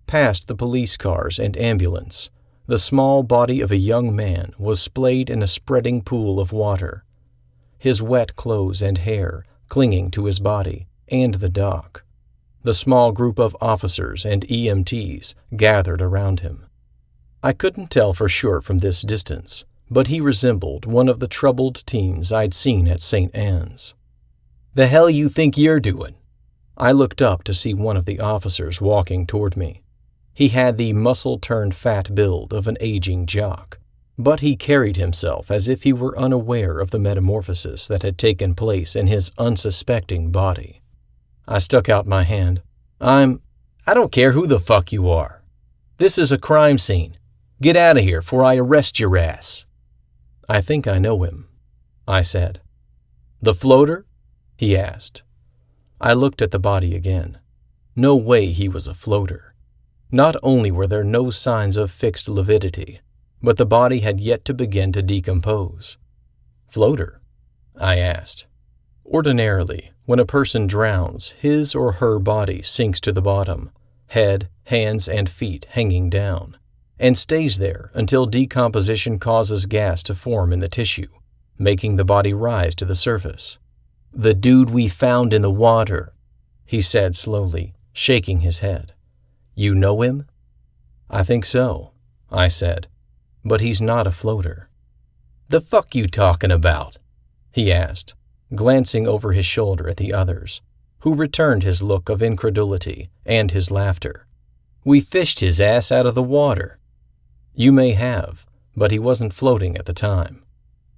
Past the police cars and ambulance, the small body of a young man was splayed in a spreading pool of water, his wet clothes and hair clinging to his body and the dock. The small group of officers and EMTs gathered around him. I couldn't tell for sure from this distance, but he resembled one of the troubled teens I'd seen at St. Anne's. "The hell you think you're doing?" I looked up to see one of the officers walking toward me. He had the muscle-turned-fat build of an aging jock, but he carried himself as if he were unaware of the metamorphosis that had taken place in his unsuspecting body. I stuck out my hand. I don't care who the fuck you are. This is a crime scene. Get out of here before I arrest your ass." "I think I know him," I said. "The floater?" he asked. I looked at the body again. No way he was a floater. Not only were there no signs of fixed lividity, but the body had yet to begin to decompose. "Floater?" I asked. Ordinarily, when a person drowns, his or her body sinks to the bottom, head, hands, and feet hanging down, and stays there until decomposition causes gas to form in the tissue, making the body rise to the surface. "The dude we found in the water," he said slowly, shaking his head. "You know him?" "I think so," I said, "but he's not a floater." "The fuck you talking about?" he asked, glancing over his shoulder at the others, who returned his look of incredulity and his laughter. "We fished his ass out of the water." "You may have, but he wasn't floating at the time."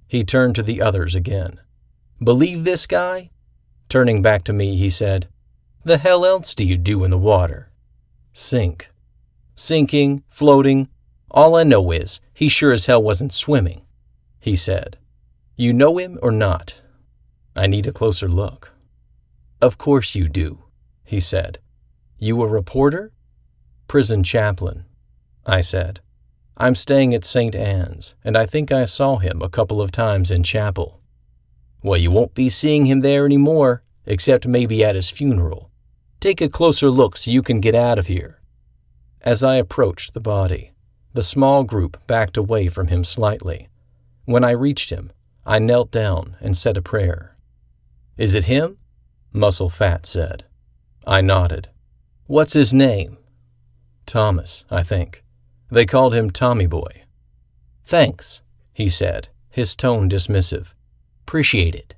He turned to the others again. "Believe this guy?" Turning back to me, he said, "The hell else do you do in the water?" "Sink." "Sinking, floating. All I know is he sure as hell wasn't swimming," he said. "You know him or not?" "I need a closer look." "Of course you do," he said. "You a reporter?" "Prison chaplain," I said. "I'm staying at St. Anne's, and I think I saw him a couple of times in chapel." "Well, you won't be seeing him there anymore, except maybe at his funeral. Take a closer look so you can get out of here." As I approached the body, the small group backed away from him slightly. When I reached him, I knelt down and said a prayer. "Is it him?" Muscle Fat said. I nodded. "What's his name?" "Thomas, I think. They called him Tommy Boy." "Thanks," he said, his tone dismissive. "Appreciate it."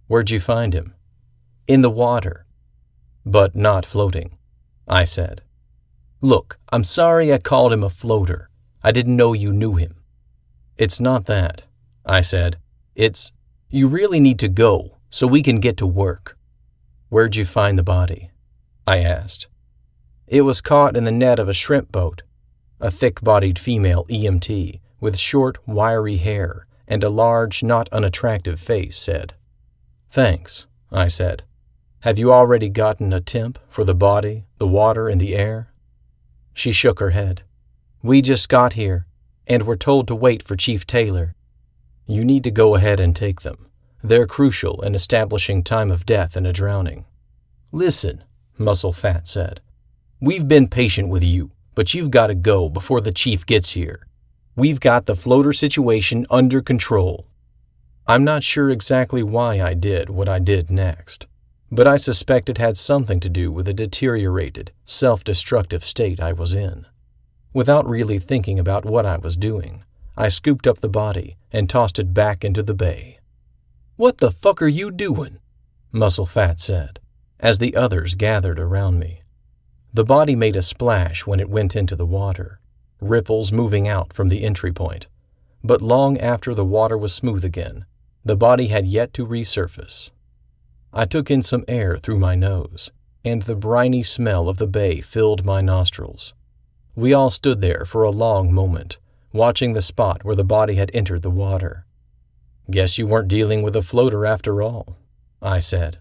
"Where'd you find him?" "In the water." "But not floating," I said. "Look, I'm sorry I called him a floater. I didn't know you knew him." "It's not that," I said. "It's, you really need to go so we can get to work." "Where'd you find the body?" I asked. "It was caught in the net of a shrimp boat," a thick-bodied female EMT with short, wiry hair and a large, not unattractive face said. "Thanks," I said. "Have you already gotten a temp for the body, the water, and the air?" She shook her head. "We just got here, and we're told to wait for Chief Taylor." "You need to go ahead and take them. They're crucial in establishing time of death in a drowning." "Listen," Muscle Fat said. "We've been patient with you, but you've got to go before the chief gets here. We've got the floater situation under control." I'm not sure exactly why I did what I did next, but I suspect it had something to do with the deteriorated, self-destructive state I was in. Without really thinking about what I was doing, I scooped up the body and tossed it back into the bay. "What the fuck are you doing?" Muscle Fat said, as the others gathered around me. The body made a splash when it went into the water, ripples moving out from the entry point. But long after the water was smooth again, the body had yet to resurface. I took in some air through my nose, and the briny smell of the bay filled my nostrils. We all stood there for a long moment, watching the spot where the body had entered the water. "Guess you weren't dealing with a floater after all," I said.